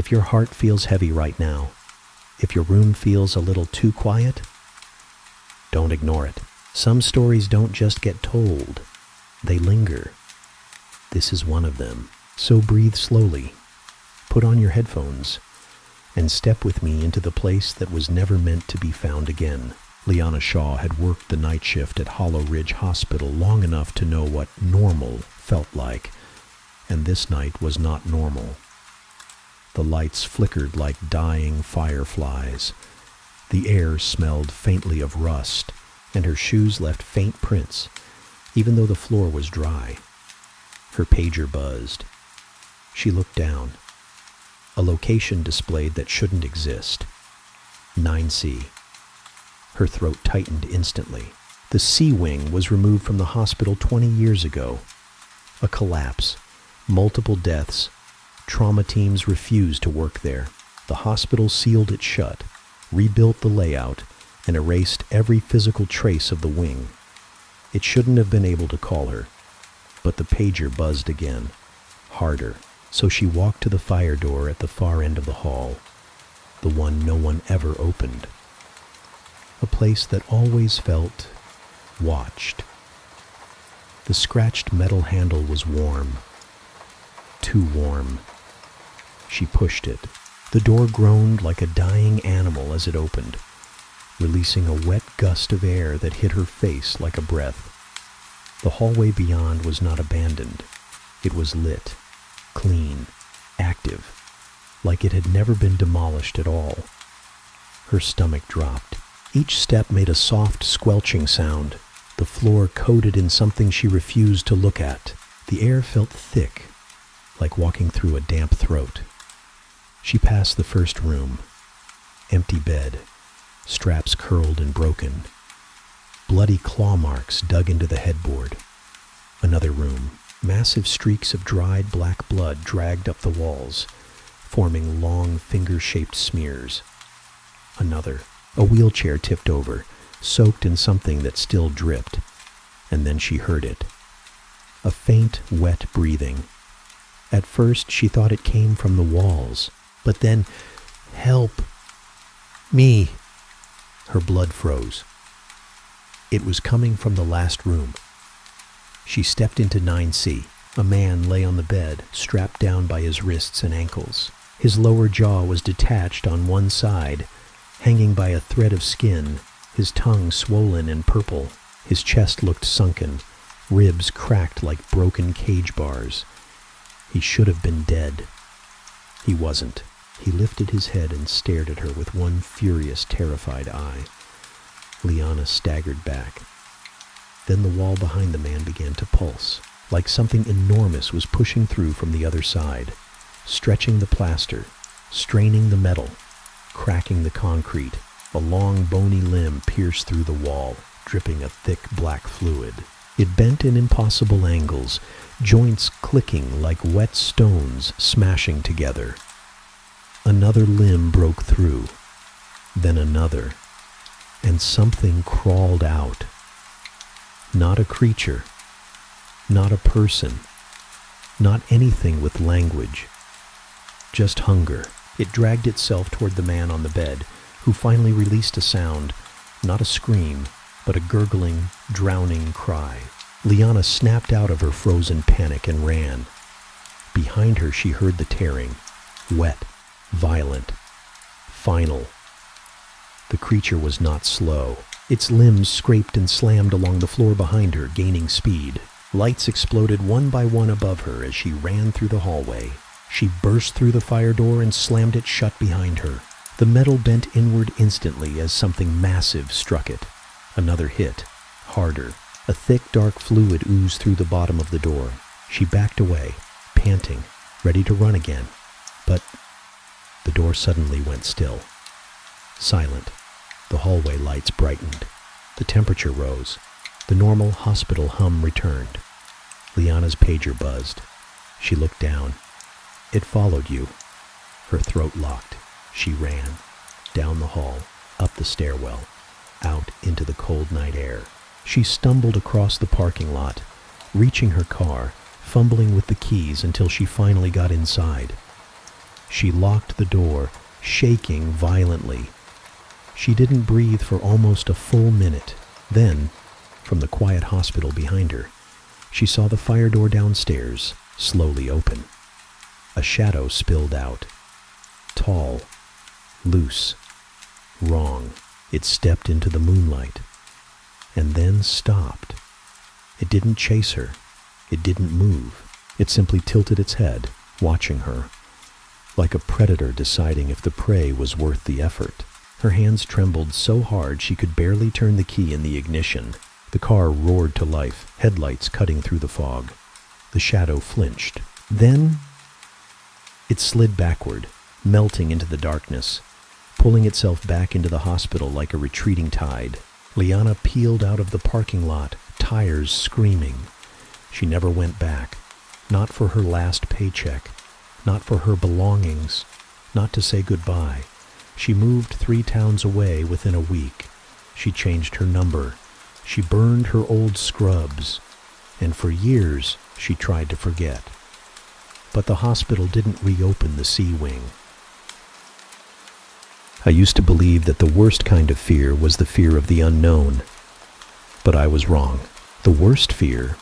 If your heart feels heavy right now, if your room feels a little too quiet, don't ignore it. Some stories don't just get told, they linger. This is one of them. So breathe slowly, put on your headphones, and step with me into the place that was never meant to be found again. Liana Shaw had worked the night shift at Hollow Ridge Hospital long enough to know what normal felt like, and this night was not normal. The lights flickered like dying fireflies. The air smelled faintly of rust, and her shoes left faint prints, even though the floor was dry. Her pager buzzed. She looked down. A location displayed that shouldn't exist. 9C. Her throat tightened instantly. The C wing was removed from the hospital 20 years ago. A collapse. Multiple deaths. Trauma teams refused to work there. The hospital sealed it shut, rebuilt the layout, and erased every physical trace of the wing. It shouldn't have been able to call her, but the pager buzzed again, harder, so she walked to the fire door at the far end of the hall, the one no one ever opened. A place that always felt watched. The scratched metal handle was warm, too warm. She pushed it. The door groaned like a dying animal as it opened, releasing a wet gust of air that hit her face like a breath. The hallway beyond was not abandoned. It was lit, clean, active, like it had never been demolished at all. Her stomach dropped. Each step made a soft, squelching sound. The floor coated in something she refused to look at. The air felt thick, like walking through a damp throat. She passed the first room. Empty bed, straps curled and broken. Bloody claw marks dug into the headboard. Another room. Massive streaks of dried black blood dragged up the walls, forming long finger-shaped smears. Another. A wheelchair tipped over, soaked in something that still dripped. And then she heard it. A faint, wet breathing. At first, she thought it came from the walls. But then, help me. Her blood froze. It was coming from the last room. She stepped into 9C. A man lay on the bed, strapped down by his wrists and ankles. His lower jaw was detached on one side, hanging by a thread of skin, his tongue swollen and purple. His chest looked sunken, ribs cracked like broken cage bars. He should have been dead. He wasn't. He lifted his head and stared at her with one furious, terrified eye. Liana staggered back. Then the wall behind the man began to pulse, like something enormous was pushing through from the other side, stretching the plaster, straining the metal, cracking the concrete. A long, bony limb pierced through the wall, dripping a thick black fluid. It bent in impossible angles, joints clicking like wet stones smashing together. Another limb broke through, then another, and something crawled out. Not a creature, not a person, not anything with language, just hunger. It dragged itself toward the man on the bed, who finally released a sound, not a scream, but a gurgling, drowning cry. Liana snapped out of her frozen panic and ran. Behind her she heard the tearing, wet, violent, final. The creature was not slow. Its limbs scraped and slammed along the floor behind her, gaining speed. Lights exploded one by one above her as she ran through the hallway. She burst through the fire door and slammed it shut behind her. The metal bent inward instantly as something massive struck it. Another hit, harder. A thick, dark fluid oozed through the bottom of the door. She backed away, panting, ready to run again. But the door suddenly went still. Silent. The hallway lights brightened. The temperature rose. The normal hospital hum returned. Liana's pager buzzed. She looked down. It followed you. Her throat locked. She ran. Down the hall, up the stairwell, out into the cold night air. She stumbled across the parking lot, reaching her car, fumbling with the keys until she finally got inside. She locked the door, shaking violently. She didn't breathe for almost a full minute. Then, from the quiet hospital behind her, she saw the fire door downstairs slowly open. A shadow spilled out. Tall, loose, wrong. It stepped into the moonlight, and then stopped. It didn't chase her. It didn't move. It simply tilted its head, watching her, like a predator deciding if the prey was worth the effort. Her hands trembled so hard she could barely turn the key in the ignition. The car roared to life, headlights cutting through the fog. The shadow flinched. Then it slid backward, melting into the darkness, pulling itself back into the hospital like a retreating tide. Liana peeled out of the parking lot, tires screaming. She never went back. Not for her last paycheck. Not for her belongings. Not to say goodbye. She moved 3 towns away within a week. She changed her number. She burned her old scrubs. And for years, she tried to forget. But the hospital didn't reopen the C wing. I used to believe that the worst kind of fear was the fear of the unknown. But I was wrong. The worst fear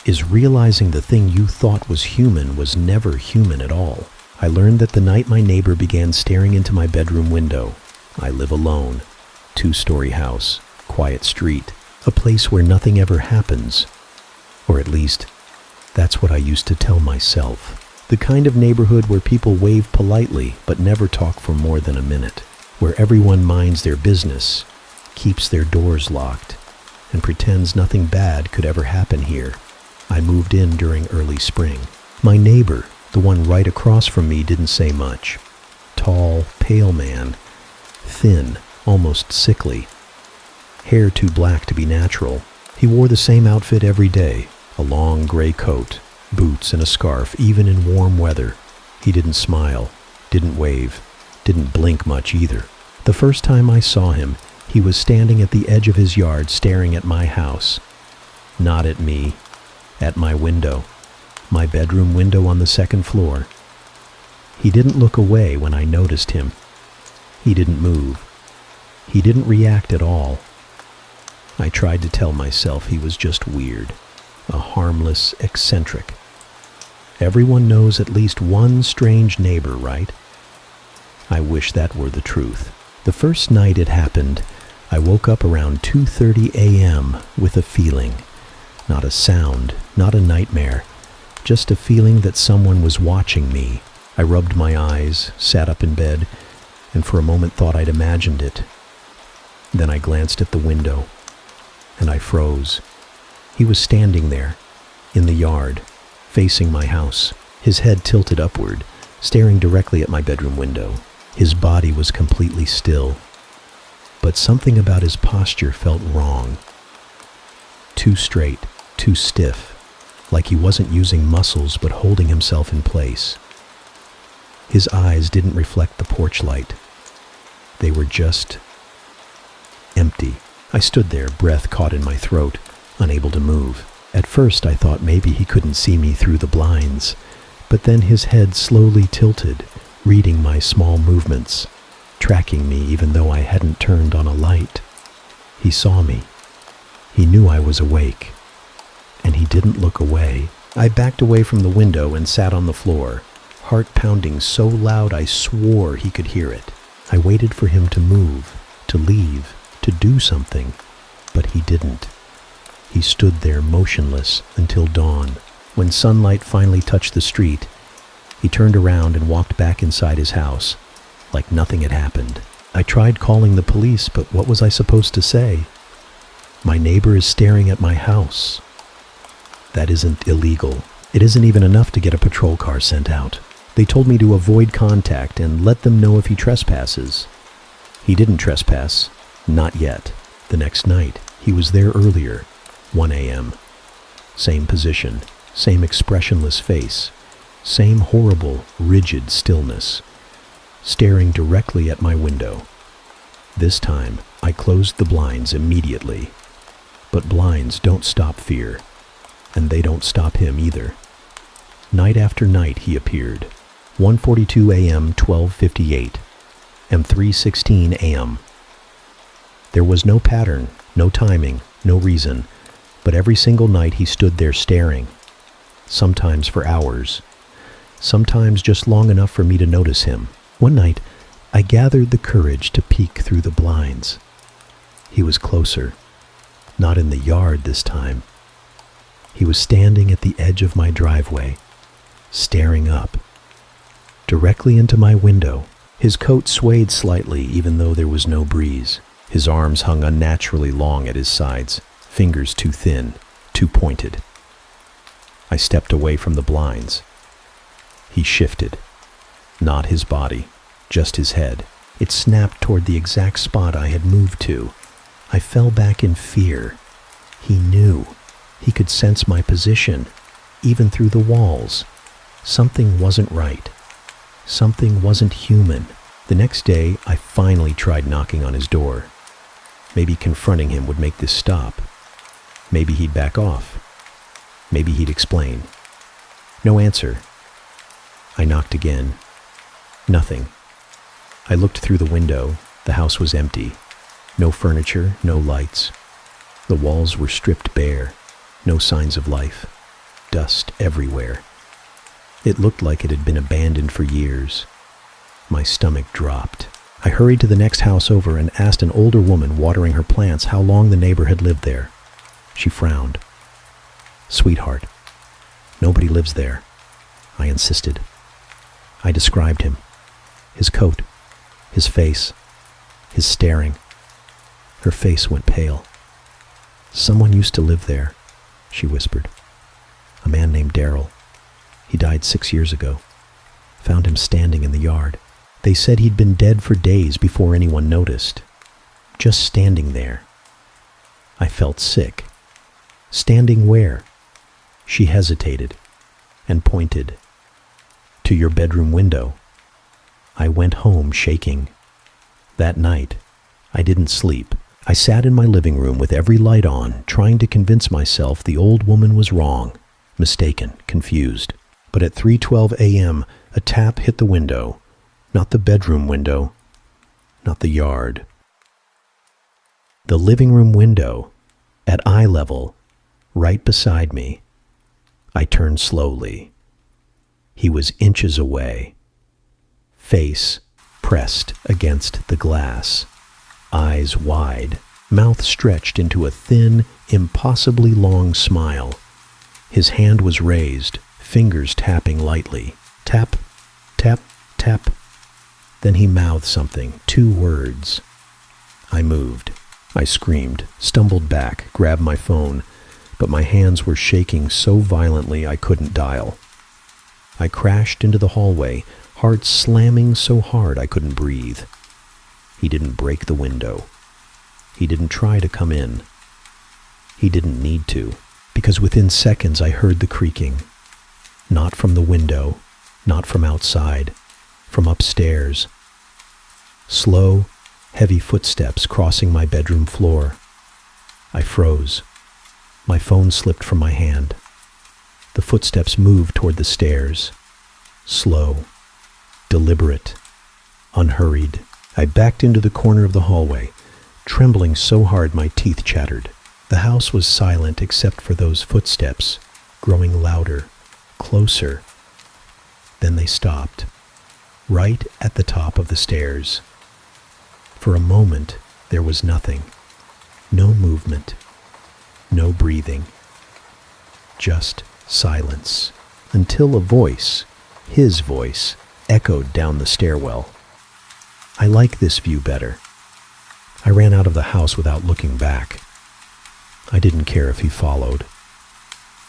is realizing the thing you thought was human was never human at all. I learned that the night my neighbor began staring into my bedroom window. I live alone. 2-story house, quiet street, a place where nothing ever happens. Or at least, that's what I used to tell myself. The kind of neighborhood where people wave politely but never talk for more than a minute. Where everyone minds their business, keeps their doors locked, and pretends nothing bad could ever happen here. I moved in during early spring. My neighbor, the one right across from me, didn't say much. Tall, pale man, thin, almost sickly. Hair too black to be natural. He wore the same outfit every day, a long gray coat, boots and a scarf, even in warm weather. He didn't smile, didn't wave, didn't blink much either. The first time I saw him, he was standing at the edge of his yard staring at my house. Not at me, at my window, my bedroom window on the 2nd floor. He didn't look away when I noticed him. He didn't move. He didn't react at all. I tried to tell myself he was just weird, a harmless eccentric. Everyone knows at least one strange neighbor, right? I wish that were the truth. The first night it happened, I woke up around 2:30 a.m. with a feeling. Not a sound, not a nightmare, just a feeling that someone was watching me. I rubbed my eyes, sat up in bed, and for a moment thought I'd imagined it. Then I glanced at the window, and I froze. He was standing there, in the yard, facing my house, his head tilted upward, staring directly at my bedroom window. His body was completely still, but something about his posture felt wrong. Too straight, too stiff, like he wasn't using muscles but holding himself in place. His eyes didn't reflect the porch light. They were just empty. I stood there, breath caught in my throat, unable to move. At first I thought maybe he couldn't see me through the blinds, but then his head slowly tilted, reading my small movements, tracking me even though I hadn't turned on a light. He saw me. He knew I was awake, and he didn't look away. I backed away from the window and sat on the floor, heart pounding so loud I swore he could hear it. I waited for him to move, to leave, to do something, but he didn't. He stood there motionless until dawn. When sunlight finally touched the street, he turned around and walked back inside his house, like nothing had happened. I tried calling the police, but what was I supposed to say? My neighbor is staring at my house. That isn't illegal. It isn't even enough to get a patrol car sent out. They told me to avoid contact and let them know if he trespasses. He didn't trespass. Not yet. The next night, he was there earlier, 1 a.m. Same position, same expressionless face, same horrible, rigid stillness, staring directly at my window. This time, I closed the blinds immediately. But blinds don't stop fear, and they don't stop him either. Night after night he appeared, 1:42 a.m., 12:58, and 3:16 a.m. There was no pattern, no timing, no reason, but every single night he stood there staring, sometimes for hours, sometimes just long enough for me to notice him. One night, I gathered the courage to peek through the blinds. He was closer, not in the yard this time. He was standing at the edge of my driveway, staring up, directly into my window. His coat swayed slightly even though there was no breeze. His arms hung unnaturally long at his sides, fingers too thin, too pointed. I stepped away from the blinds. He shifted. Not his body, just his head. It snapped toward the exact spot I had moved to. I fell back in fear. He knew. He could sense my position, even through the walls. Something wasn't right. Something wasn't human. The next day, I finally tried knocking on his door. Maybe confronting him would make this stop. Maybe he'd back off. Maybe he'd explain. No answer. I knocked again. Nothing. I looked through the window. The house was empty. No furniture, no lights. The walls were stripped bare. No signs of life. Dust everywhere. It looked like it had been abandoned for years. My stomach dropped. I hurried to the next house over and asked an older woman watering her plants how long the neighbor had lived there. She frowned. "Sweetheart, nobody lives there," I insisted. I described him. His coat, his face, his staring. Her face went pale. "Someone used to live there," she whispered. "A man named Daryl. He died 6 years ago. Found him standing in the yard. They said he'd been dead for days before anyone noticed. Just standing there." I felt sick. "Standing where?" She hesitated and pointed. "To your bedroom window." I went home shaking. That night, I didn't sleep. I sat in my living room with every light on, trying to convince myself the old woman was wrong, mistaken, confused. But at 3:12 a.m., a tap hit the window. Not the bedroom window, not the yard. The living room window, at eye level, right beside me. I turned slowly. He was inches away, face pressed against the glass, eyes wide, mouth stretched into a thin, impossibly long smile. His hand was raised, fingers tapping lightly. Tap, tap, tap. Then he mouthed something, 2 words. I moved. I screamed, stumbled back, grabbed my phone, but my hands were shaking so violently I couldn't dial. I crashed into the hallway, heart slamming so hard I couldn't breathe. He didn't break the window. He didn't try to come in. He didn't need to, because within seconds I heard the creaking. Not from the window, not from outside, from upstairs. Slow, heavy footsteps crossing my bedroom floor. I froze. My phone slipped from my hand. The footsteps moved toward the stairs. Slow, deliberate, unhurried. I backed into the corner of the hallway, trembling so hard my teeth chattered. The house was silent except for those footsteps, growing louder, closer. Then they stopped, right at the top of the stairs. For a moment, there was nothing. No movement, no breathing. Just silence, until a voice, his voice, echoed down the stairwell. I like this view better. I ran out of the house without looking back. I didn't care if he followed.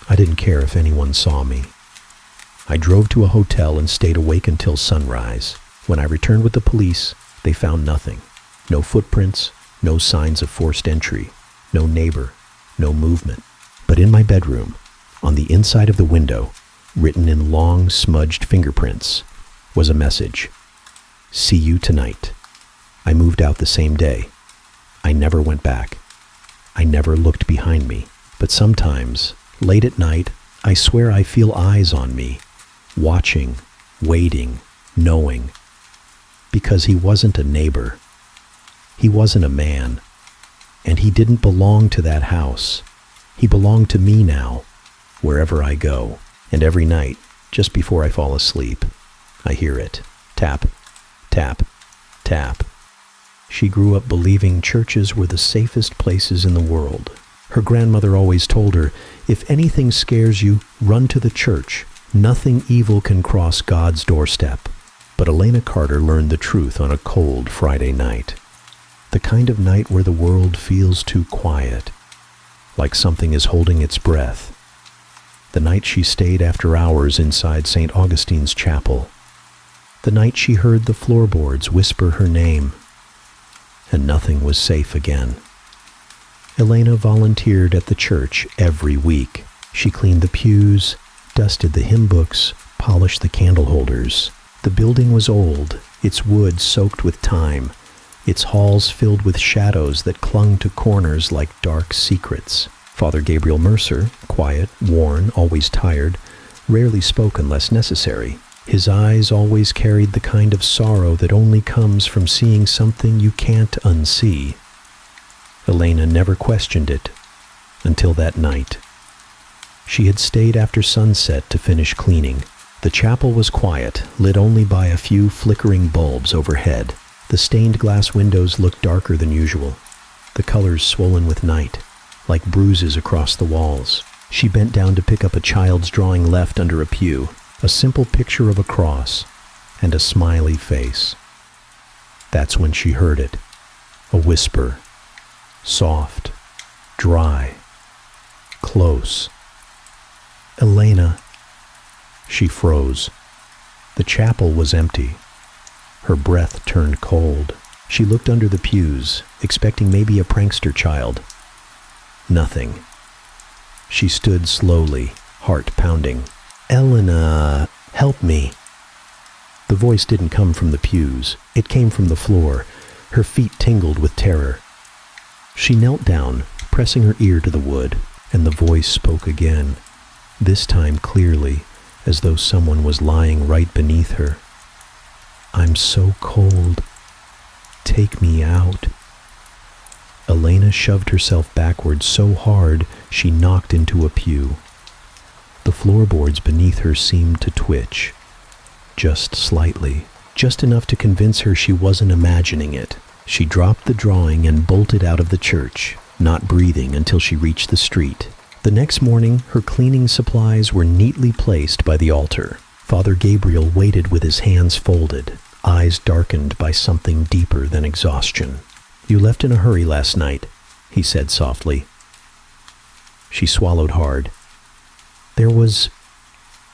I didn't care if anyone saw me. I drove to a hotel and stayed awake until sunrise. When I returned with the police, they found nothing. No footprints, no signs of forced entry, no neighbor, no movement. But in my bedroom, on the inside of the window, written in long, smudged fingerprints, was a message. "See you tonight." I moved out the same day. I never went back. I never looked behind me. But sometimes, late at night, I swear I feel eyes on me, watching, waiting, knowing, because he wasn't a neighbor. He wasn't a man, and he didn't belong to that house. He belonged to me now, wherever I go. And every night, just before I fall asleep, I hear it. Tap, tap, tap. She grew up believing churches were the safest places in the world. Her grandmother always told her, if anything scares you, run to the church. Nothing evil can cross God's doorstep. But Elena Carter learned the truth on a cold Friday night. The kind of night where the world feels too quiet, like something is holding its breath. The night she stayed after hours inside St. Augustine's chapel. The night she heard the floorboards whisper her name. And nothing was safe again. Elena volunteered at the church every week. She cleaned the pews, dusted the hymn books, polished the candle holders. The building was old, its wood soaked with time, its halls filled with shadows that clung to corners like dark secrets. Father Gabriel Mercer, quiet, worn, always tired, rarely spoke unless necessary. His eyes always carried the kind of sorrow that only comes from seeing something you can't unsee. Elena never questioned it until that night. She had stayed after sunset to finish cleaning. The chapel was quiet, lit only by a few flickering bulbs overhead. The stained glass windows looked darker than usual, the colors swollen with night, like bruises across the walls. She bent down to pick up a child's drawing left under a pew, a simple picture of a cross and a smiley face. That's when she heard it, a whisper, soft, dry, close. Elena. She froze. The chapel was empty. Her breath turned cold. She looked under the pews, expecting maybe a prankster child. Nothing. She stood slowly, heart pounding. Elena, help me. The voice didn't come from the pews. It came from the floor. Her feet tingled with terror. She knelt down, pressing her ear to the wood, and the voice spoke again, this time clearly, as though someone was lying right beneath her. I'm so cold. Take me out. Elena shoved herself backward so hard she knocked into a pew. The floorboards beneath her seemed to twitch, just slightly, just enough to convince her she wasn't imagining it. She dropped the drawing and bolted out of the church, not breathing until she reached the street. The next morning, her cleaning supplies were neatly placed by the altar. Father Gabriel waited with his hands folded, eyes darkened by something deeper than exhaustion. You left in a hurry last night, he said softly. She swallowed hard. There was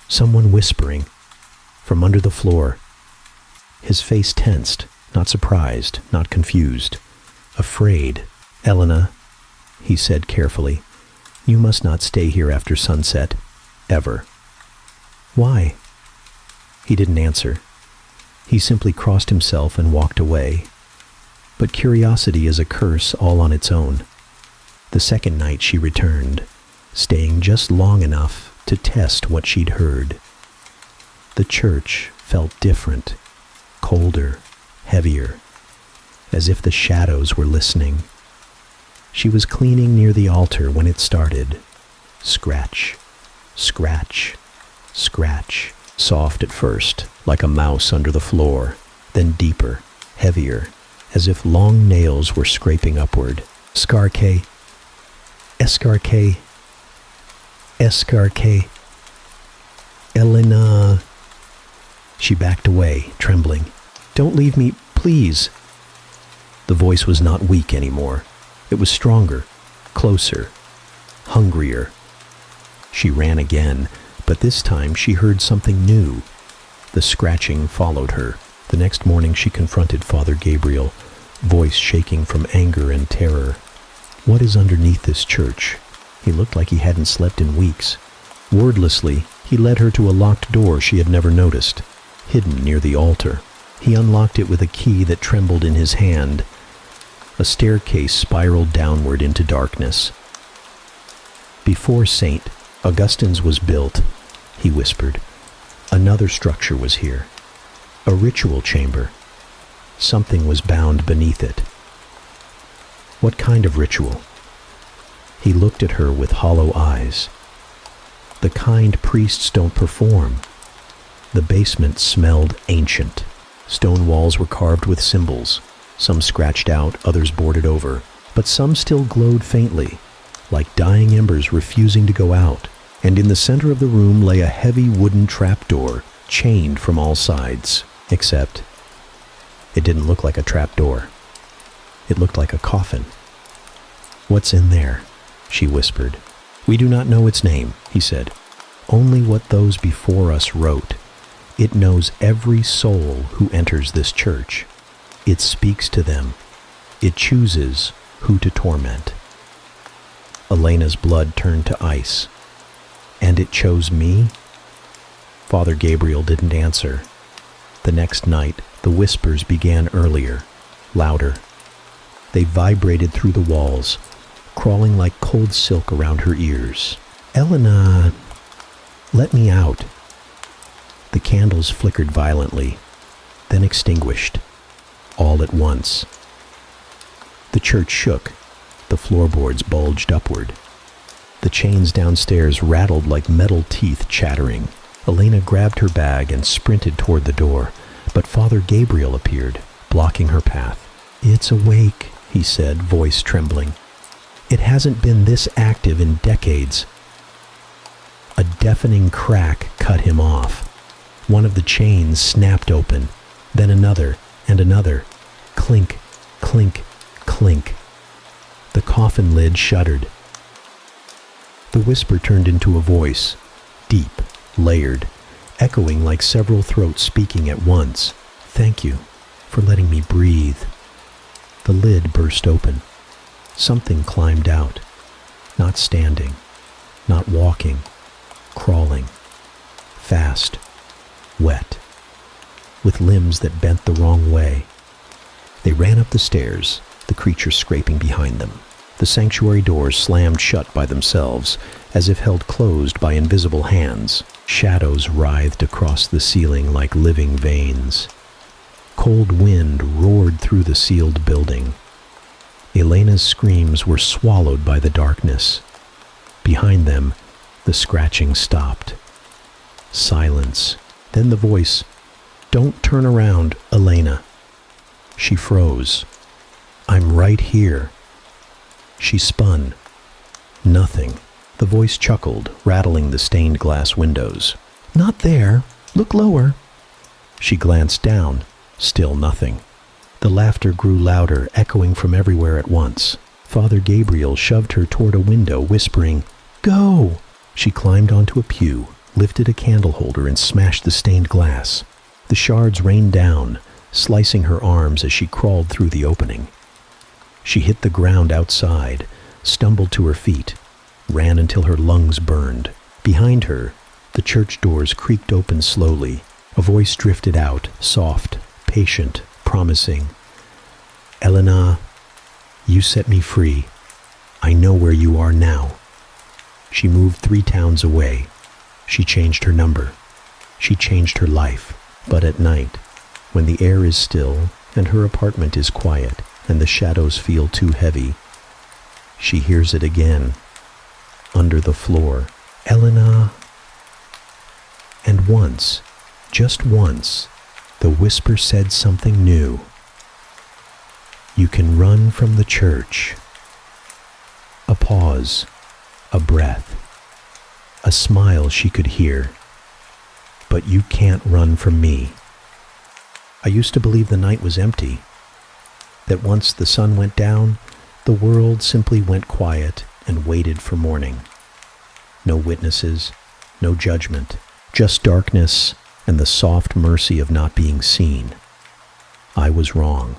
someone whispering from under the floor. His face tensed, not surprised, not confused, afraid. Elena, he said carefully, you must not stay here after sunset, ever. Why? He didn't answer. He simply crossed himself and walked away. But curiosity is a curse all on its own. The second night she returned, staying just long enough to test what she'd heard. The church felt different, colder, heavier, as if the shadows were listening. She was cleaning near the altar when it started. Scratch, scratch, scratch. Soft at first, like a mouse under the floor, then deeper, heavier, as if long nails were scraping upward. Escarque, escarque, escarque. Elena. She backed away, trembling. Don't leave me, please. The voice was not weak anymore. It was stronger, closer, hungrier. She ran again, but this time she heard something new. The scratching followed her. The next morning she confronted Father Gabriel, voice shaking from anger and terror. What is underneath this church? He looked like he hadn't slept in weeks. Wordlessly, he led her to a locked door she had never noticed, hidden near the altar. He unlocked it with a key that trembled in his hand. A staircase spiraled downward into darkness. Before St. Augustine's was built, he whispered, Another structure was here, a ritual chamber. Something was bound beneath it. What kind of ritual? He looked at her with hollow eyes. The kind priests don't perform. The basement smelled ancient. Stone walls were carved with symbols, some scratched out, others boarded over, but some still glowed faintly, like dying embers refusing to go out. And in the center of the room lay a heavy wooden trapdoor, chained from all sides, except it didn't look like a trapdoor. It looked like a coffin. "What's in there?" she whispered. "We do not know its name," he said. "Only what those before us wrote. It knows every soul who enters this church. It speaks to them. It chooses who to torment." Elena's blood turned to ice. "And it chose me?" Father Gabriel didn't answer. The next night, the whispers began earlier, louder. They vibrated through the walls, crawling like cold silk around her ears. "Elena, let me out." The candles flickered violently, then extinguished, all at once. The church shook. The floorboards bulged upward. The chains downstairs rattled like metal teeth chattering. Elena grabbed her bag and sprinted toward the door, but Father Gabriel appeared, blocking her path. "It's awake," he said, voice trembling. "It hasn't been this active in decades." A deafening crack cut him off. One of the chains snapped open, then another and another. Clink, clink, clink. The coffin lid shuddered. The whisper turned into a voice, deep, layered, echoing like several throats speaking at once. "Thank you for letting me breathe." The lid burst open. Something climbed out, not standing, not walking, crawling, fast, wet, with limbs that bent the wrong way. They ran up the stairs, the creature scraping behind them. The sanctuary doors slammed shut by themselves, as if held closed by invisible hands. Shadows writhed across the ceiling like living veins. Cold wind roared through the sealed building. Elena's screams were swallowed by the darkness. Behind them, the scratching stopped. Silence. Then the voice, "Don't turn around, Elena." She froze. "I'm right here." She spun. Nothing. The voice chuckled, rattling the stained glass windows. "Not there. Look lower." She glanced down. Still nothing. The laughter grew louder, echoing from everywhere at once. Father Gabriel shoved her toward a window, whispering, "Go!" She climbed onto a pew, lifted a candle holder, and smashed the stained glass. The shards rained down, slicing her arms as she crawled through the opening. She hit the ground outside, stumbled to her feet, ran until her lungs burned. Behind her, the church doors creaked open slowly. A voice drifted out, soft, patient, promising. "Elena, you set me free. I know where you are now." She moved 3 towns away. She changed her number. She changed her life. But at night, when the air is still and her apartment is quiet and the shadows feel too heavy, she hears it again, under the floor. "Elena." And once, just once, the whisper said something new. "You can run from the church." A pause, a breath, a smile she could hear. "But you can't run from me." I used to believe the night was empty, that once the sun went down, the world simply went quiet and waited for morning. No witnesses, no judgment, just darkness and the soft mercy of not being seen. I was wrong.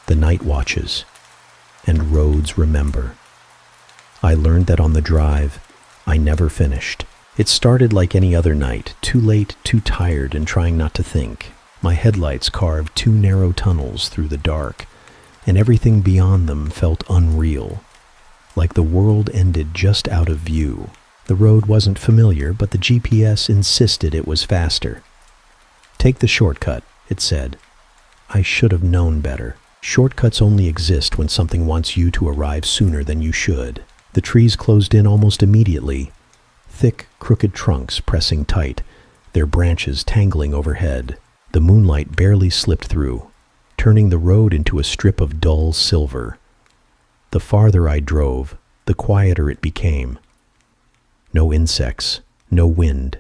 The night watches, and roads remember. I learned that on the drive, I never finished. It started like any other night, too late, too tired, and trying not to think. My headlights carved 2 narrow tunnels through the dark, and everything beyond them felt unreal, like the world ended just out of view. The road wasn't familiar, but the GPS insisted it was faster. "Take the shortcut," it said. I should have known better. Shortcuts only exist when something wants you to arrive sooner than you should. The trees closed in almost immediately, thick, crooked trunks pressing tight, their branches tangling overhead. The moonlight barely slipped through, turning the road into a strip of dull silver. The farther I drove, the quieter it became. No insects, no wind,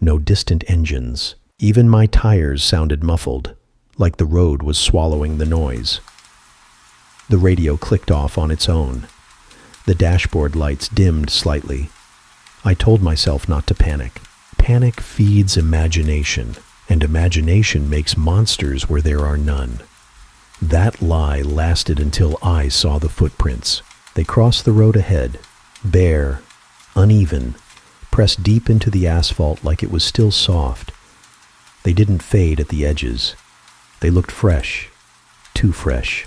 no distant engines. Even my tires sounded muffled, like the road was swallowing the noise. The radio clicked off on its own. The dashboard lights dimmed slightly. I told myself not to panic. Panic feeds imagination, and imagination makes monsters where there are none. That lie lasted until I saw the footprints. They crossed the road ahead, bare, uneven, pressed deep into the asphalt like it was still soft. They didn't fade at the edges. They looked fresh, too fresh.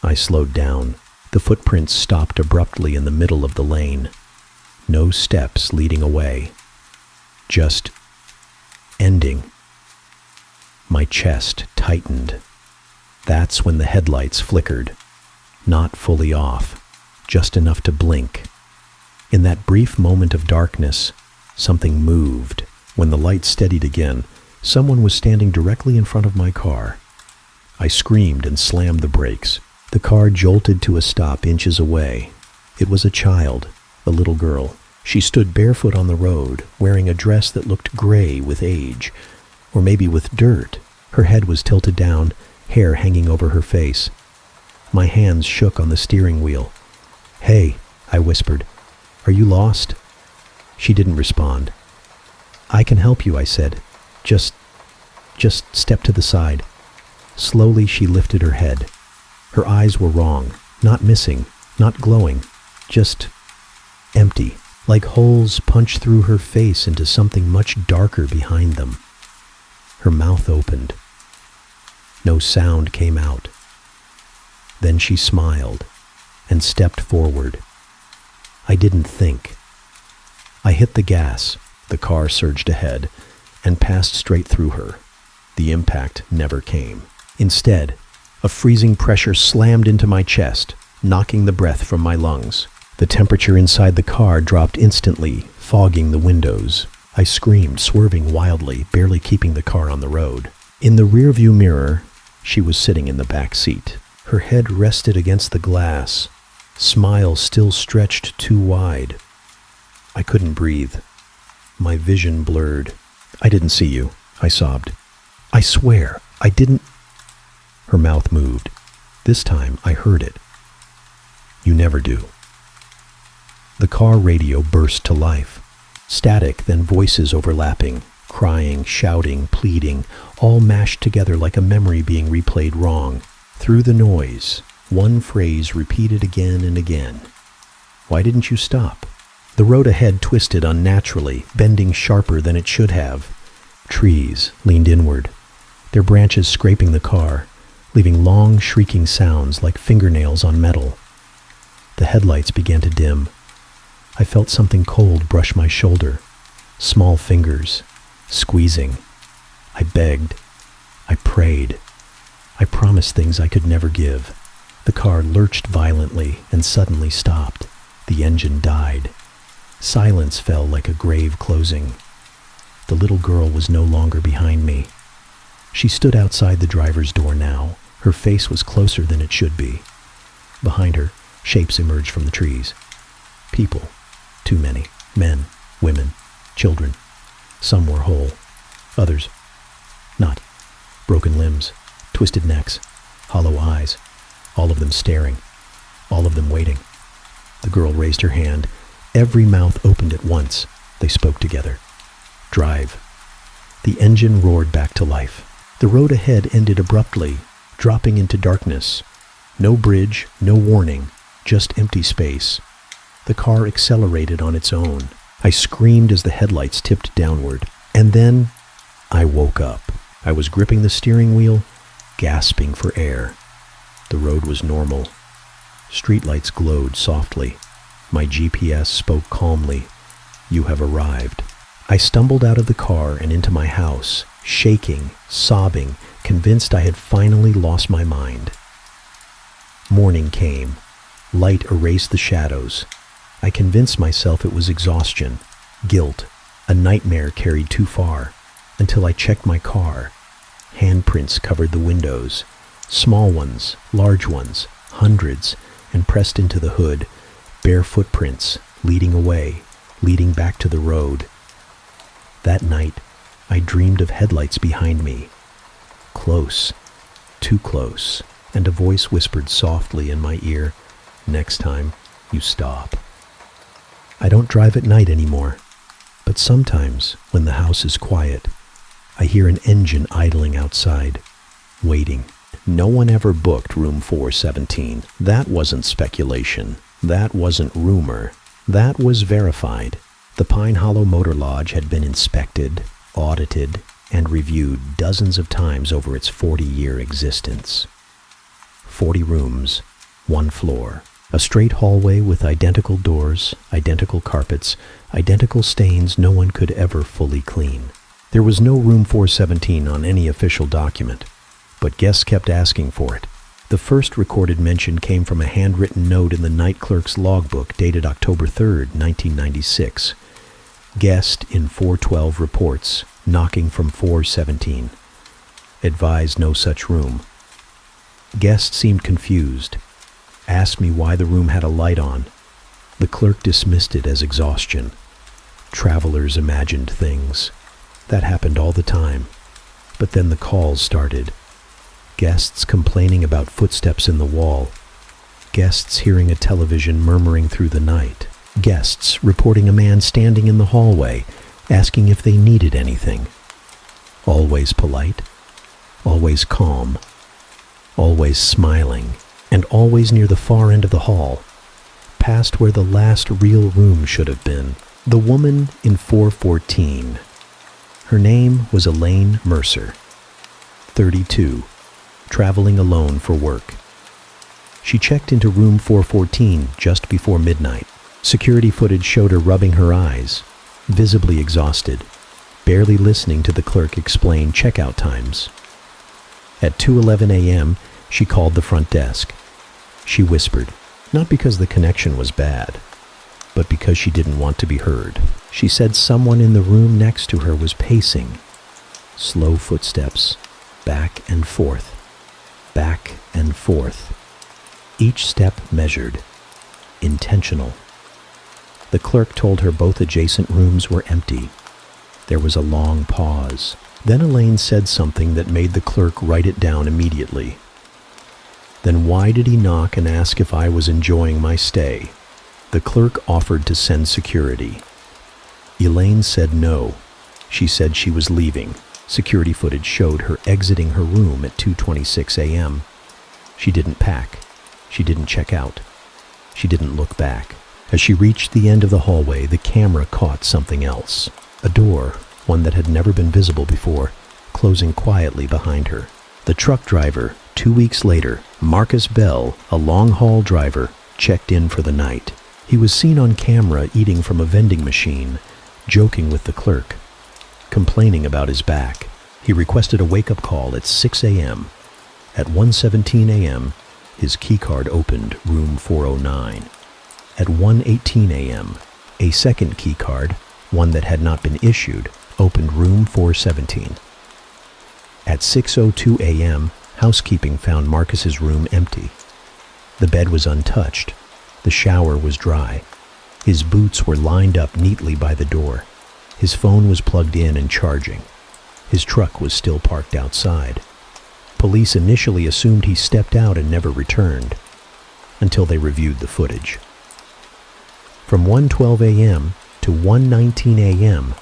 I slowed down. The footprints stopped abruptly in the middle of the lane. No steps leading away. Just ending. My chest tightened. That's when the headlights flickered. Not fully off, just enough to blink. In that brief moment of darkness, something moved. When the light steadied again, someone was standing directly in front of my car. I screamed and slammed the brakes. The car jolted to a stop inches away. It was a child, a little girl. She stood barefoot on the road, wearing a dress that looked gray with age, or maybe with dirt. Her head was tilted down, hair hanging over her face. My hands shook on the steering wheel. "Hey," I whispered. "Are you lost?" She didn't respond. "I can help you," I said. Just step to the side." Slowly she lifted her head. Her eyes were wrong, not missing, not glowing, just empty, like holes punched through her face into something much darker behind them. Her mouth opened. No sound came out. Then she smiled and stepped forward. I didn't think. I hit the gas. The car surged ahead and passed straight through her. The impact never came. Instead, a freezing pressure slammed into my chest, knocking the breath from my lungs. The temperature inside the car dropped instantly, fogging the windows. I screamed, swerving wildly, barely keeping the car on the road. In the rearview mirror, she was sitting in the back seat. Her head rested against the glass, smile still stretched too wide. I couldn't breathe. My vision blurred. "I didn't see you," I sobbed. "I swear, I didn't..." Her mouth moved. This time, I heard it. "You never do." The car radio burst to life. Static, then voices overlapping, crying, shouting, pleading, all mashed together like a memory being replayed wrong. Through the noise, one phrase repeated again and again. "Why didn't you stop?" The road ahead twisted unnaturally, bending sharper than it should have. Trees leaned inward, their branches scraping the car, leaving long, shrieking sounds like fingernails on metal. The headlights began to dim. I felt something cold brush my shoulder, small fingers, squeezing. I begged. I prayed. I promised things I could never give. The car lurched violently and suddenly stopped. The engine died. Silence fell like a grave closing. The little girl was no longer behind me. She stood outside the driver's door now. Her face was closer than it should be. Behind her, shapes emerged from the trees. People. Too many. Men, women, children. Some were whole. Others not. Broken limbs, twisted necks, hollow eyes. All of them staring. All of them waiting. The girl raised her hand. Every mouth opened at once. They spoke together. "Drive." The engine roared back to life. The road ahead ended abruptly, dropping into darkness. No bridge, no warning, just empty space. The car accelerated on its own. I screamed as the headlights tipped downward. And then I woke up. I was gripping the steering wheel, gasping for air. The road was normal. Streetlights glowed softly. My GPS spoke calmly. You have arrived. I stumbled out of the car and into my house, shaking, sobbing, convinced I had finally lost my mind. Morning came. Light erased the shadows. I convinced myself it was exhaustion, guilt, a nightmare carried too far, until I checked my car. Handprints covered the windows, small ones, large ones, hundreds, and pressed into the hood, bare footprints, leading away, leading back to the road. That night, I dreamed of headlights behind me. Close, too close, and a voice whispered softly in my ear, "Next time, you stop." I don't drive at night anymore, but sometimes, when the house is quiet, I hear an engine idling outside, waiting. No one ever booked room 417. That wasn't speculation. That wasn't rumor. That was verified. The Pine Hollow Motor Lodge had been inspected, audited, and reviewed dozens of times over its 40-year existence. 40 rooms, one floor, a straight hallway with identical doors, identical carpets, identical stains no one could ever fully clean. There was no room 417 on any official document, but guests kept asking for it. The first recorded mention came from a handwritten note in the night clerk's logbook dated October 3rd, 1996. Guest in 412 reports, knocking from 417. Advised no such room. Guest seemed confused, asked me why the room had a light on. The clerk dismissed it as exhaustion. Travelers imagined things. That happened all the time. But then the calls started. Guests complaining about footsteps in the wall. Guests hearing a television murmuring through the night. Guests reporting a man standing in the hallway, asking if they needed anything. Always polite, always calm, always smiling, and always near the far end of the hall, past where the last real room should have been. The woman in 414. Her name was Elaine Mercer, 32, traveling alone for work. She checked into room 414 just before midnight. Security footage showed her rubbing her eyes, visibly exhausted, barely listening to the clerk explain checkout times. At 2:11 a.m., she called the front desk. She whispered, not because the connection was bad, but because she didn't want to be heard. She said someone in the room next to her was pacing. Slow footsteps, back and forth, back and forth. Each step measured, intentional. The clerk told her both adjacent rooms were empty. There was a long pause. Then Elaine said something that made the clerk write it down immediately. Then why did he knock and ask if I was enjoying my stay? The clerk offered to send security. Elaine said no. She said she was leaving. Security footage showed her exiting her room at 2:26 a.m. She didn't pack. She didn't check out. She didn't look back. As she reached the end of the hallway, the camera caught something else. A door, one that had never been visible before, closing quietly behind her. The truck driver, 2 weeks later, Marcus Bell, a long-haul driver, checked in for the night. He was seen on camera eating from a vending machine, joking with the clerk, complaining about his back. He requested a wake-up call at 6 a.m. At 1:17 a.m., his keycard opened room 409. At 1:18 a.m., a second keycard, one that had not been issued, opened room 417. At 6:02 a.m., housekeeping found Marcus's room empty. The bed was untouched. The shower was dry. His boots were lined up neatly by the door. His phone was plugged in and charging. His truck was still parked outside. Police initially assumed he stepped out and never returned, until they reviewed the footage. From 1:12 a.m. to 1:19 a.m.,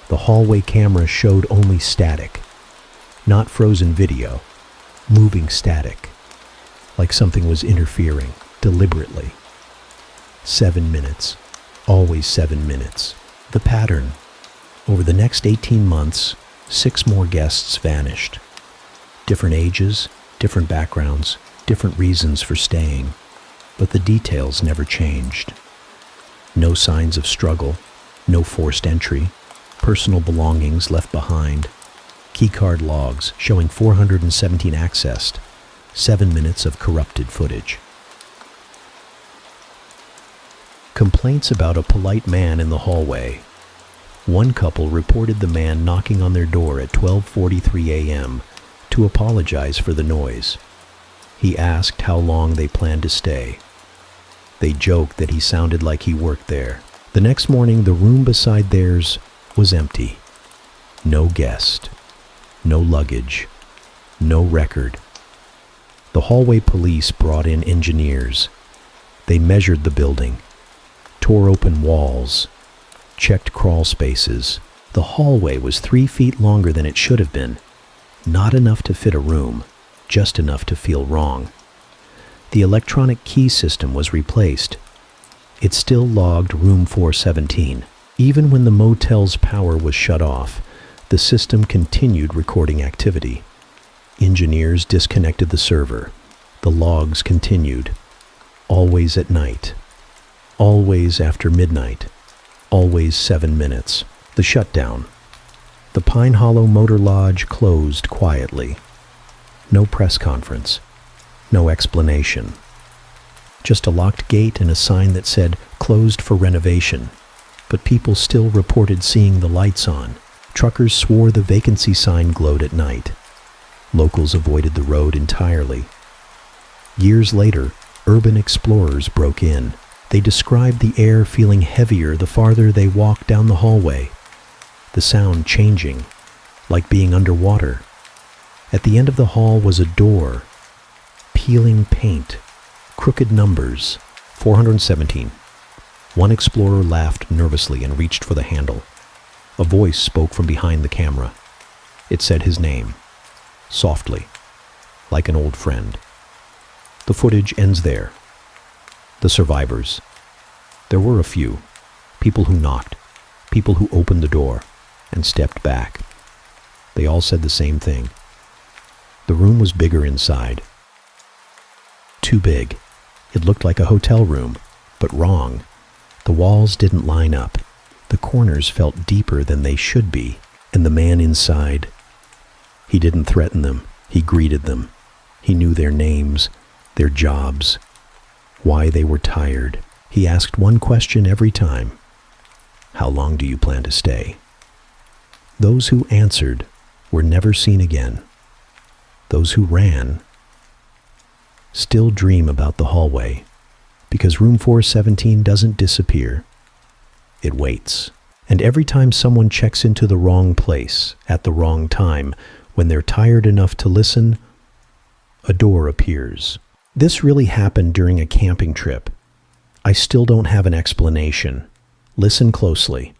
the hallway camera showed only static. Not frozen video, moving static, like something was interfering, deliberately. 7 minutes, always 7 minutes. The pattern. Over the next 18 months, 6 more guests vanished. Different ages, different backgrounds, different reasons for staying, but the details never changed. No signs of struggle, No forced entry, personal belongings left behind, keycard logs showing 417 accessed, 7 minutes of corrupted footage. Complaints about a polite man in the hallway. One couple reported the man knocking on their door at 12:43 a.m. to apologize for the noise. He asked how long they planned to stay. They joked that he sounded like he worked there. The next morning, the room beside theirs was empty. No guest, no luggage, no record. The hallway police brought in engineers. They measured the building, tore open walls, checked crawl spaces. The hallway was 3 feet longer than it should have been. Not enough to fit a room, just enough to feel wrong. The electronic key system was replaced. It still logged room 417. Even when the motel's power was shut off, the system continued recording activity. Engineers disconnected the server. The logs continued. Always at night. Always after midnight. Always 7 minutes. The shutdown. The Pine Hollow Motor Lodge closed quietly. No press conference. No explanation. Just a locked gate and a sign that said, "Closed for renovation." But people still reported seeing the lights on. Truckers swore the vacancy sign glowed at night. Locals avoided the road entirely. Years later, urban explorers broke in. They described the air feeling heavier the farther they walked down the hallway. The sound changing, like being underwater. At the end of the hall was a door. Peeling paint. Crooked numbers. 417. One explorer laughed nervously and reached for the handle. A voice spoke from behind the camera. It said his name. Softly. Like an old friend. The footage ends there. The survivors. There were a few. People who knocked. People who opened the door and stepped back. They all said the same thing. The room was bigger inside. Too big. It looked like a hotel room, but wrong. The walls didn't line up. The corners felt deeper than they should be. And the man inside, he didn't threaten them. He greeted them. He knew their names, their jobs, why they were tired. He asked one question every time. How long do you plan to stay? Those who answered were never seen again. Those who ran still dream about the hallway, because room 417 doesn't disappear. It waits. And every time someone checks into the wrong place at the wrong time, when they're tired enough to listen, a door appears. This really happened during a camping trip. I still don't have an explanation. Listen closely.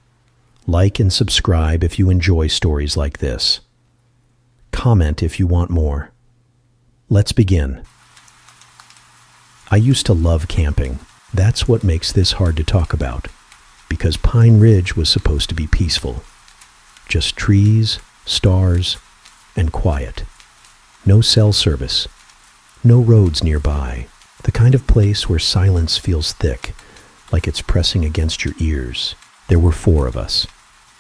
Like and subscribe if you enjoy stories like this. Comment if you want more. Let's begin. I used to love camping. That's what makes this hard to talk about. Because Pine Ridge was supposed to be peaceful. Just trees, stars, and quiet. No cell service. No roads nearby. The kind of place where silence feels thick, like it's pressing against your ears. There were 4 of us.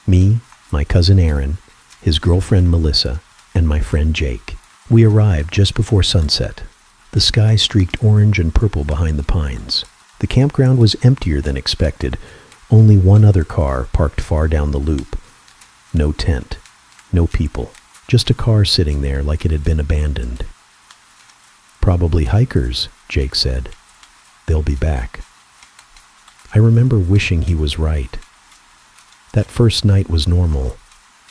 Me, my cousin Aaron, his girlfriend Melissa, and my friend Jake. We arrived just before sunset. The sky streaked orange and purple behind the pines. The campground was emptier than expected. Only one other car parked far down the loop. No tent. No people. Just a car sitting there like it had been abandoned. Probably hikers, Jake said. They'll be back. I remember wishing he was right. That first night was normal.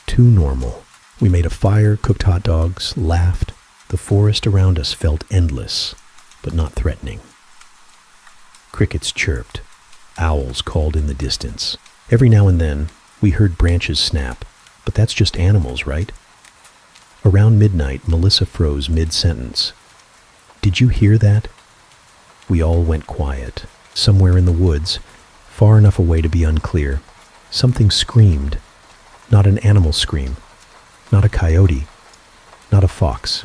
Too normal. We made a fire, cooked hot dogs, laughed. The forest around us felt endless, but not threatening. Crickets chirped. Owls called in the distance. Every now and then, we heard branches snap, but that's just animals, right? Around midnight, Melissa froze mid-sentence. Did you hear that? We all went quiet. Somewhere in the woods, far enough away to be unclear, something screamed. Not an animal scream. Not a coyote. Not a fox.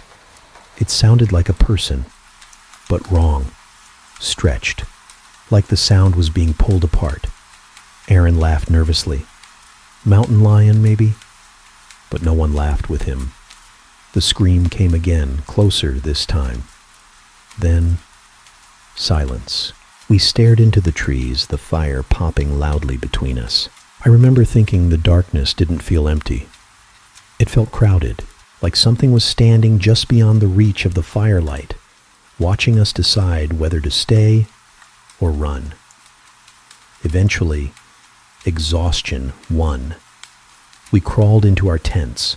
It sounded like a person, but wrong. Stretched. Like the sound was being pulled apart. Aaron laughed nervously. Mountain lion, maybe? But no one laughed with him. The scream came again, closer this time. Then, silence. We stared into the trees, the fire popping loudly between us. I remember thinking the darkness didn't feel empty. It felt crowded, like something was standing just beyond the reach of the firelight, watching us decide whether to stay or run. Eventually, exhaustion won. We crawled into our tents.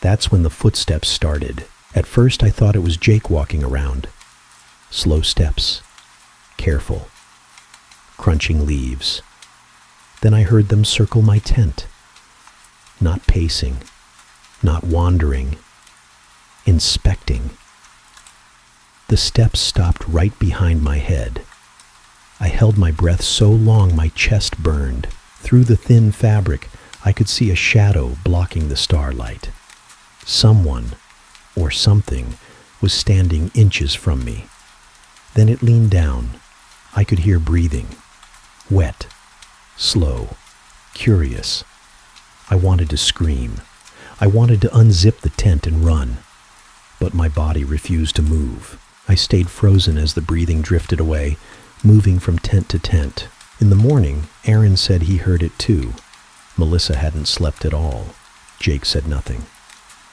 That's when the footsteps started. At first I thought it was Jake walking around. Slow steps. Careful. Crunching leaves. Then I heard them circle my tent. Not pacing. Not wandering. Inspecting. The steps stopped right behind my head. I held my breath so long my chest burned. Through the thin fabric, I could see a shadow blocking the starlight. Someone, or something, was standing inches from me. Then it leaned down. I could hear breathing. Wet, slow, curious. I wanted to scream. I wanted to unzip the tent and run. But my body refused to move. I stayed frozen as the breathing drifted away, moving from tent to tent. In the morning, Aaron said he heard it too. Melissa hadn't slept at all. Jake said nothing.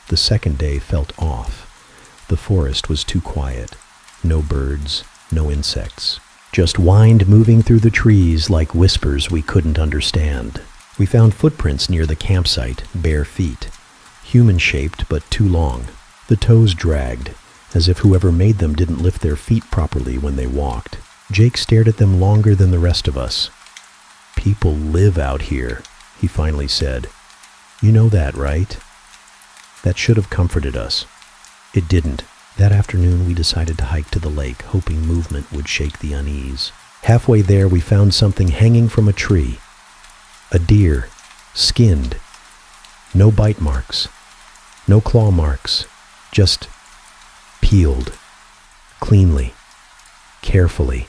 The second day felt off. The forest was too quiet. No birds, no insects. Just wind moving through the trees like whispers we couldn't understand. We found footprints near the campsite, bare feet. Human-shaped but too long. The toes dragged, as if whoever made them didn't lift their feet properly when they walked. Jake stared at them longer than the rest of us. "People live out here," he finally said. "You know that, right?" That should have comforted us. It didn't. That afternoon we decided to hike to the lake, hoping movement would shake the unease. Halfway there we found something hanging from a tree. A deer, skinned. No bite marks. No claw marks. Just peeled. Cleanly. Carefully.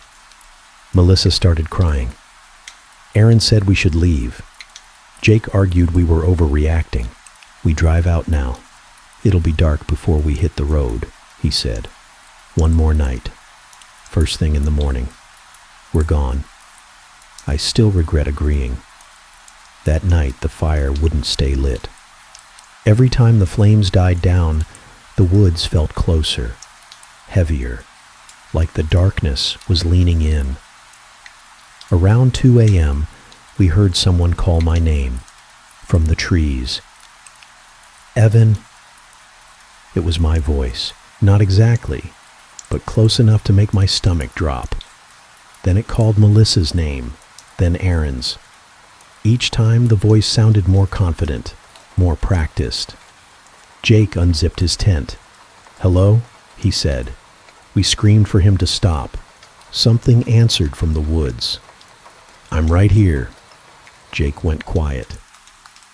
Melissa started crying. Aaron said we should leave. Jake argued we were overreacting. "We drive out now. It'll be dark before we hit the road," he said. "One more night. First thing in the morning. We're gone." I still regret agreeing. That night the fire wouldn't stay lit. Every time the flames died down, the woods felt closer, heavier, like the darkness was leaning in. Around 2 a.m., we heard someone call my name from the trees. "Evan." It was my voice. Not exactly, but close enough to make my stomach drop. Then it called Melissa's name, then Aaron's. Each time the voice sounded more confident, more practiced. Jake unzipped his tent. "Hello?" he said. We screamed for him to stop. Something answered from the woods. "I'm right here." Jake went quiet.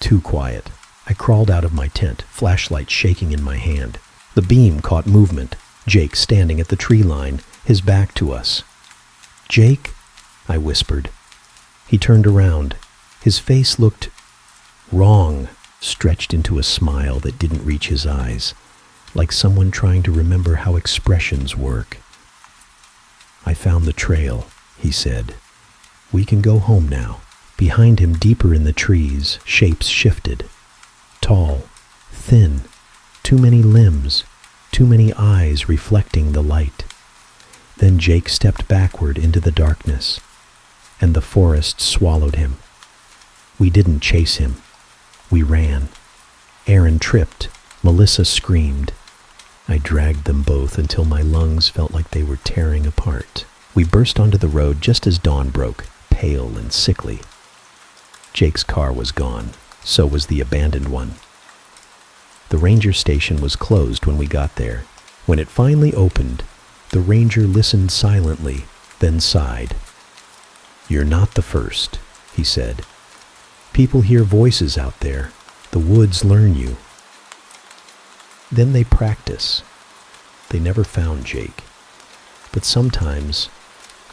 Too quiet. I crawled out of my tent, flashlight shaking in my hand. The beam caught movement. Jake standing at the tree line, his back to us. "Jake?" I whispered. He turned around. His face looked wrong, stretched into a smile that didn't reach his eyes, like someone trying to remember how expressions work. "I found the trail," he said. "We can go home now." Behind him, deeper in the trees, shapes shifted. Tall, thin, too many limbs, too many eyes reflecting the light. Then Jake stepped backward into the darkness, and the forest swallowed him. We didn't chase him. We ran. Aaron tripped. Melissa screamed. I dragged them both until my lungs felt like they were tearing apart. We burst onto the road just as dawn broke, pale and sickly. Jake's car was gone. So was the abandoned one. The ranger station was closed when we got there. When it finally opened, the ranger listened silently, then sighed. "You're not the first," he said. "People hear voices out there. The woods learn you." Then they practice. They never found Jake. But sometimes,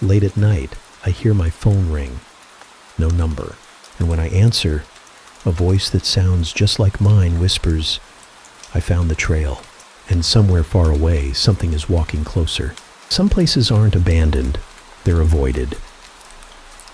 late at night, I hear my phone ring. no number. And when I answer, a voice that sounds just like mine whispers, "I found the trail." And somewhere far away, something is walking closer. Some places aren't abandoned, they're avoided.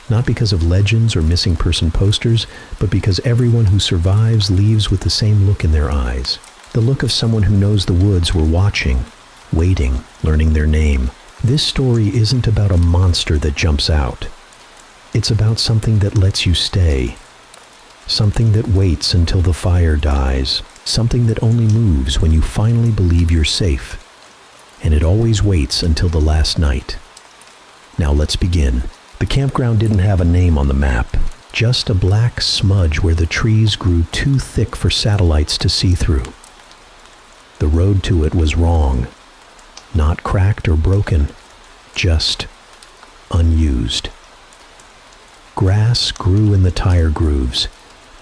Not because of legends or missing person posters, but because everyone who survives leaves with the same look in their eyes. The look of someone who knows the woods were watching, waiting, learning their name. This story isn't about a monster that jumps out. It's about something that lets you stay. Something that waits until the fire dies. Something that only moves when you finally believe you're safe. And it always waits until the last night. Now let's begin. The campground didn't have a name on the map. Just a black smudge where the trees grew too thick for satellites to see through. The road to it was wrong. Not cracked or broken. Just unused. Grass grew in the tire grooves.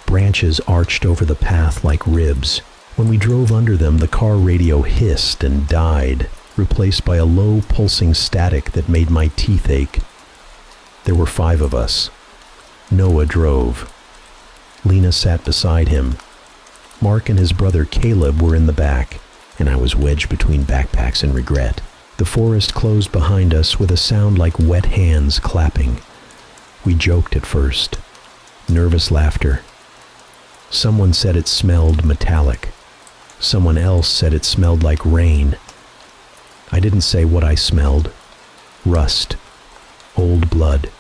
Branches arched over the path like ribs. When we drove under them, the car radio hissed and died, replaced by a low pulsing static that made my teeth ache. There were 5 of us. Noah drove. Lena sat beside him. Mark and his brother Caleb were in the back, and I was wedged between backpacks and regret. The forest closed behind us with a sound like wet hands clapping. We joked at first. Nervous laughter. Someone said it smelled metallic. Someone else said it smelled like rain. I didn't say what I smelled. Rust. Old blood.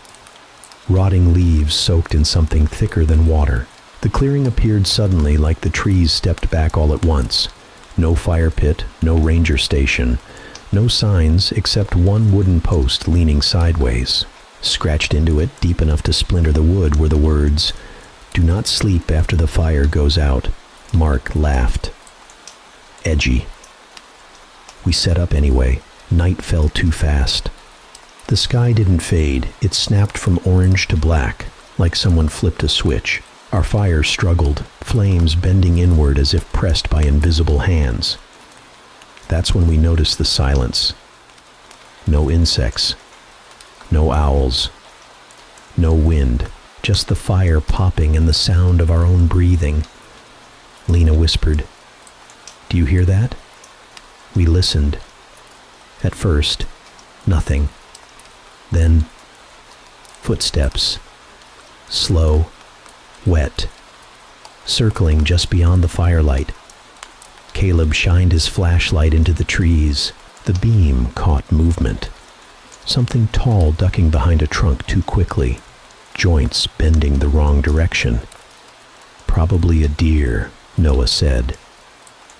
Rotting leaves soaked in something thicker than water. The clearing appeared suddenly, like the trees stepped back all at once. No fire pit, no ranger station. No signs except one wooden post leaning sideways. Scratched into it, deep enough to splinter the wood, were the words, "Do not sleep after the fire goes out." Mark laughed. Edgy. We set up anyway. Night fell too fast. The sky didn't fade. It snapped from orange to black, like someone flipped a switch. Our fire struggled, flames bending inward as if pressed by invisible hands. That's when we noticed the silence. No insects. No owls. No wind. Just the fire popping and the sound of our own breathing. Lena whispered, "Do you hear that?" We listened. At first, nothing. Then, footsteps. Slow, wet, circling just beyond the firelight. Caleb shined his flashlight into the trees. The beam caught movement. Something tall ducking behind a trunk too quickly. Joints bending the wrong direction. Probably a deer, Noah said.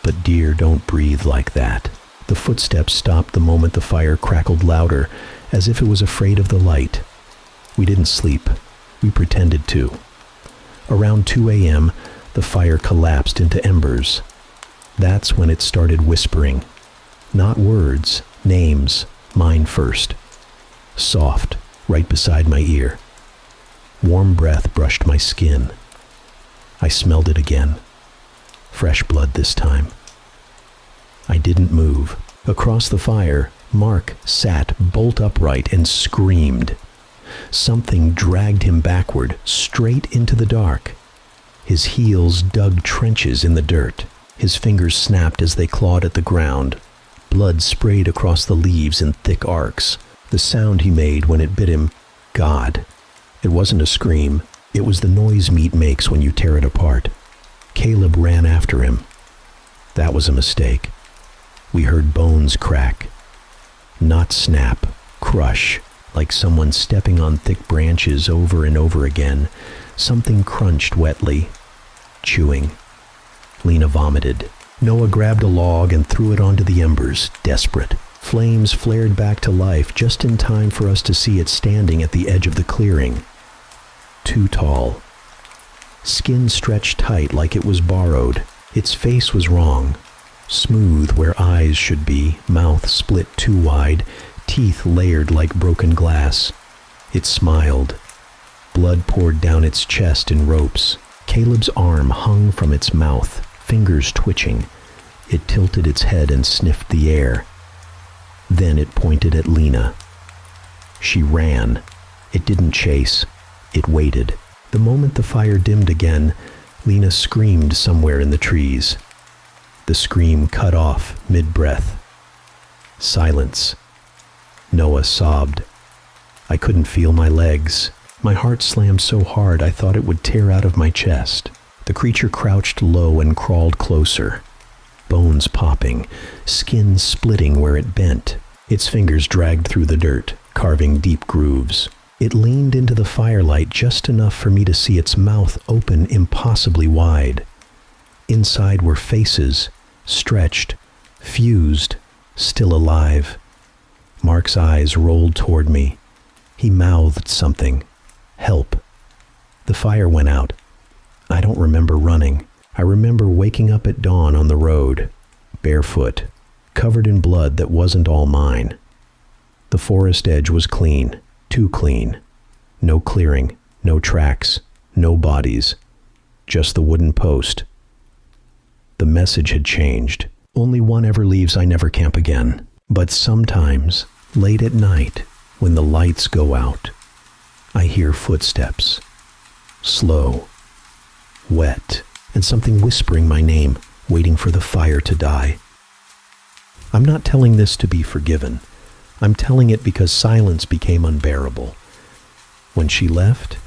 But deer don't breathe like that. The footsteps stopped the moment the fire crackled louder, as if it was afraid of the light. We didn't sleep. We pretended to. Around 2 a.m., the fire collapsed into embers. That's when it started whispering. Not words, names, mine first. Soft, right beside my ear. Warm breath brushed my skin. I smelled it again. Fresh blood this time. I didn't move. Across the fire, Mark sat bolt upright and screamed. Something dragged him backward, straight into the dark. His heels dug trenches in the dirt. His fingers snapped as they clawed at the ground. Blood sprayed across the leaves in thick arcs. The sound he made when it bit him, God. It wasn't a scream. It was the noise meat makes when you tear it apart. Caleb ran after him. That was a mistake. We heard bones crack. Not snap, crush, like someone stepping on thick branches over and over again. Something crunched wetly. Chewing. Lena vomited. Noah grabbed a log and threw it onto the embers, desperate. Flames flared back to life just in time for us to see it standing at the edge of the clearing. Too tall. Skin stretched tight like it was borrowed. Its face was wrong. Smooth where eyes should be, mouth split too wide, teeth layered like broken glass. It smiled. Blood poured down its chest in ropes. Caleb's arm hung from its mouth, fingers twitching. It tilted its head and sniffed the air. Then it pointed at Lena. She ran. It didn't chase. It waited. The moment the fire dimmed again, Lena screamed somewhere in the trees. The scream cut off mid-breath. Silence. Noah sobbed. I couldn't feel my legs. My heart slammed so hard I thought it would tear out of my chest. The creature crouched low and crawled closer. Bones popping, skin splitting where it bent. Its fingers dragged through the dirt, carving deep grooves. It leaned into the firelight just enough for me to see its mouth open impossibly wide. Inside were faces, stretched, fused, still alive. Mark's eyes rolled toward me. He mouthed something. Help. The fire went out. I don't remember running. I remember waking up at dawn on the road, barefoot, covered in blood that wasn't all mine. The forest edge was clean, too clean. No clearing, no tracks, no bodies, just the wooden post. The message had changed. Only one ever leaves, I never camp again. But sometimes, late at night, when the lights go out, I hear footsteps. Slow, wet, and something whispering my name, waiting for the fire to die. I'm not telling this to be forgiven. I'm telling it because silence became unbearable. When she left,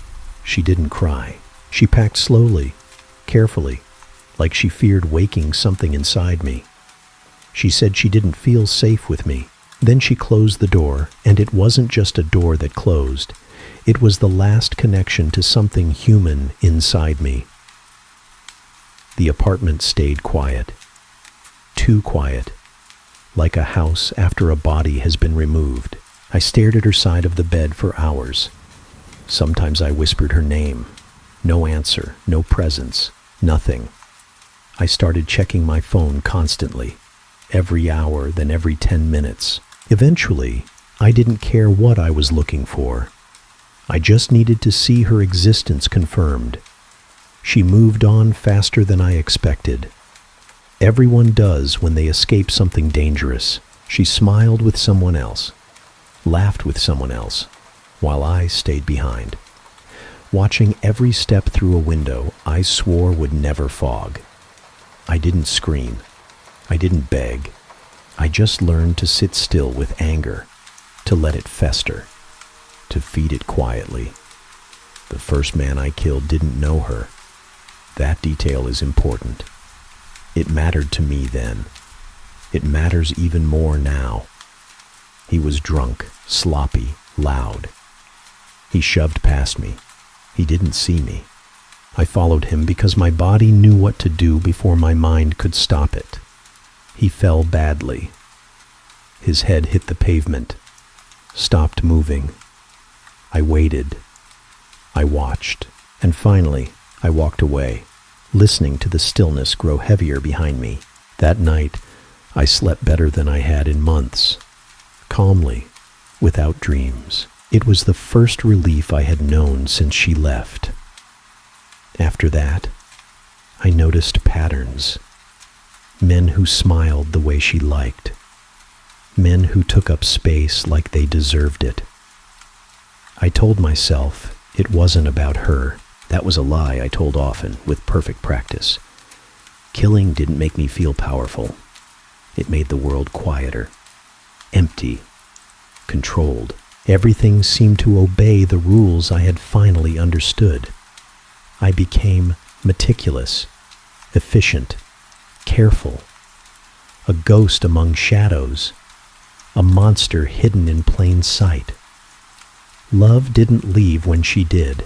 she didn't cry. She packed slowly, carefully, like she feared waking something inside me. She said she didn't feel safe with me. Then she closed the door, and it wasn't just a door that closed. It was the last connection to something human inside me. The apartment stayed quiet. Too quiet. Like a house after a body has been removed. I stared at her side of the bed for hours. Sometimes I whispered her name. No answer, no presence, nothing. I started checking my phone constantly. Every hour, then every 10 minutes. Eventually, I didn't care what I was looking for. I just needed to see her existence confirmed. She moved on faster than I expected. Everyone does when they escape something dangerous. She smiled with someone else, laughed with someone else, while I stayed behind. Watching every step through a window I swore would never fog. I didn't scream. I didn't beg. I just learned to sit still with anger, to let it fester, to feed it quietly. The first man I killed didn't know her. That detail is important. It mattered to me then. It matters even more now. He was drunk, sloppy, loud. He shoved past me. He didn't see me. I followed him because my body knew what to do before my mind could stop it. He fell badly. His head hit the pavement, stopped moving. I waited. I watched. And finally, I walked away, listening to the stillness grow heavier behind me. That night, I slept better than I had in months, calmly, without dreams. It was the first relief I had known since she left. After that, I noticed patterns. Men who smiled the way she liked. Men who took up space like they deserved it. I told myself it wasn't about her. That was a lie I told often, with perfect practice. Killing didn't make me feel powerful. It made the world quieter, empty, controlled. Everything seemed to obey the rules I had finally understood. I became meticulous, efficient, careful, a ghost among shadows, a monster hidden in plain sight. Love didn't leave when she did.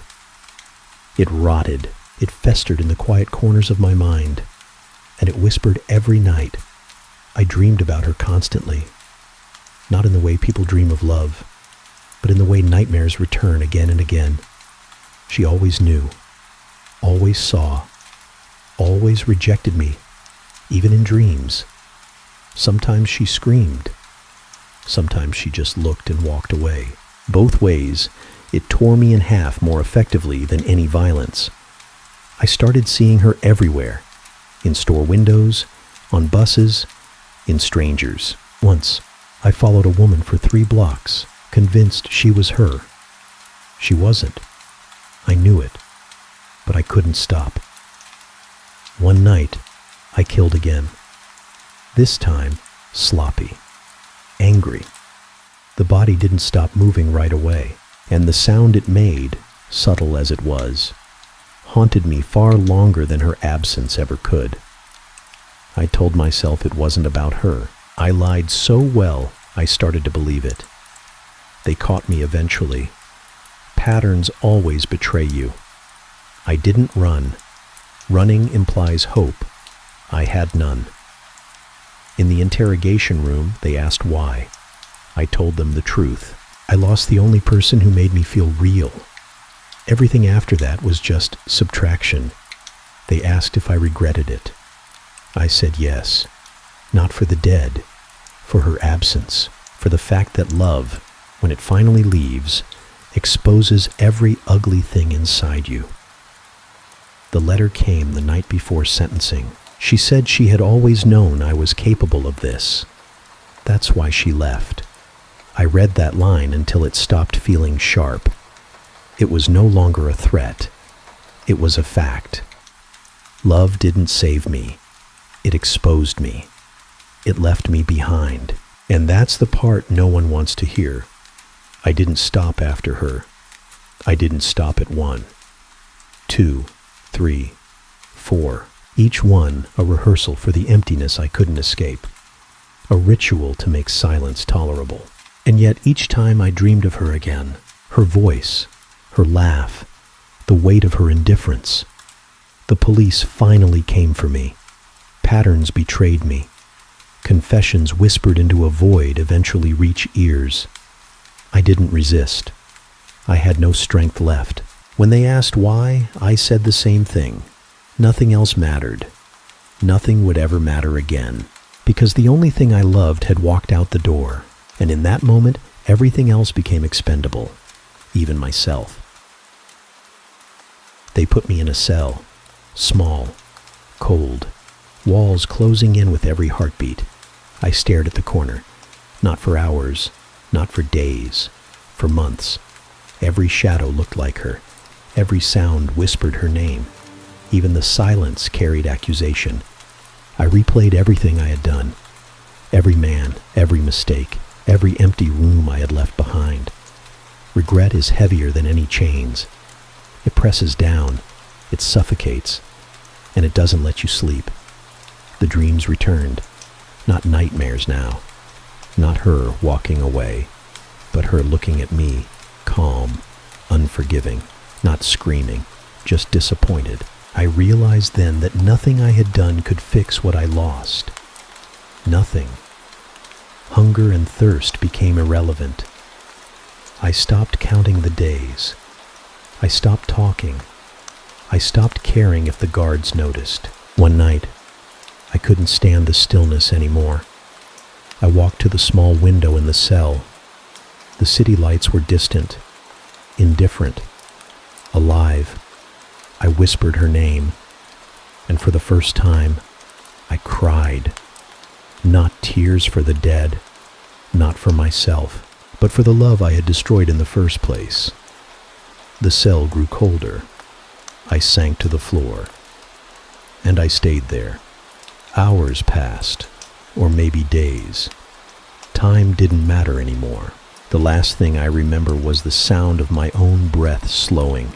It rotted, it festered in the quiet corners of my mind, and it whispered every night. I dreamed about her constantly, not in the way people dream of love, but in the way nightmares return again and again. She always knew, always saw, always rejected me, even in dreams. Sometimes she screamed. Sometimes she just looked and walked away. Both ways, it tore me in half more effectively than any violence. I started seeing her everywhere, in store windows, on buses, in strangers. Once, I followed a woman for 3 blocks, convinced she was her. She wasn't. I knew it, but I couldn't stop. One night, I killed again. This time, sloppy, angry. The body didn't stop moving right away, and the sound it made, subtle as it was, haunted me far longer than her absence ever could. I told myself it wasn't about her. I lied so well, I started to believe it. They caught me eventually. Patterns always betray you. I didn't run. Running implies hope. I had none. In the interrogation room, they asked why. I told them the truth. I lost the only person who made me feel real. Everything after that was just subtraction. They asked if I regretted it. I said yes. Not for the dead, for her absence, for the fact that love, when it finally leaves, exposes every ugly thing inside you. The letter came the night before sentencing. She said she had always known I was capable of this. That's why she left. I read that line until it stopped feeling sharp. It was no longer a threat. It was a fact. Love didn't save me. It exposed me. It left me behind. And that's the part no one wants to hear. I didn't stop after her. I didn't stop at 1, 2, 3, 4. Each one a rehearsal for the emptiness I couldn't escape. A ritual to make silence tolerable. And yet each time I dreamed of her again, her voice, her laugh, the weight of her indifference. The police finally came for me. Patterns betrayed me. Confessions whispered into a void eventually reach ears. I didn't resist. I had no strength left. When they asked why, I said the same thing. Nothing else mattered. Nothing would ever matter again. Because the only thing I loved had walked out the door. And in that moment, everything else became expendable. Even myself. They put me in a cell. Small. Cold. Walls closing in with every heartbeat. I stared at the corner. Not for hours. Not for days. For months. Every shadow looked like her. Every sound whispered her name. Even the silence carried accusation. I replayed everything I had done. Every man, every mistake, every empty room I had left behind. Regret is heavier than any chains. It presses down, it suffocates, and it doesn't let you sleep. The dreams returned. Not nightmares now. Not her walking away, but her looking at me, calm, unforgiving, not screaming, just disappointed. I realized then that nothing I had done could fix what I lost. Nothing. Hunger and thirst became irrelevant. I stopped counting the days. I stopped talking. I stopped caring if the guards noticed. One night, I couldn't stand the stillness anymore. I walked to the small window in the cell. The city lights were distant, indifferent, alive. I whispered her name, and for the first time, I cried. Not tears for the dead, not for myself, but for the love I had destroyed in the first place. The cell grew colder. I sank to the floor, and I stayed there. Hours passed, or maybe days. Time didn't matter anymore. The last thing I remember was the sound of my own breath slowing,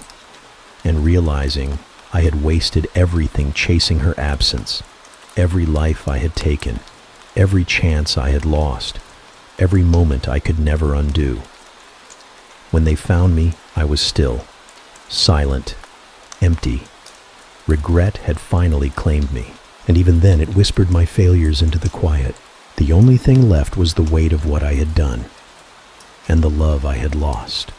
and realizing I had wasted everything chasing her absence, every life I had taken, every chance I had lost, every moment I could never undo. When they found me, I was still, silent, empty. Regret had finally claimed me, and even then it whispered my failures into the quiet. The only thing left was the weight of what I had done, and the love I had lost.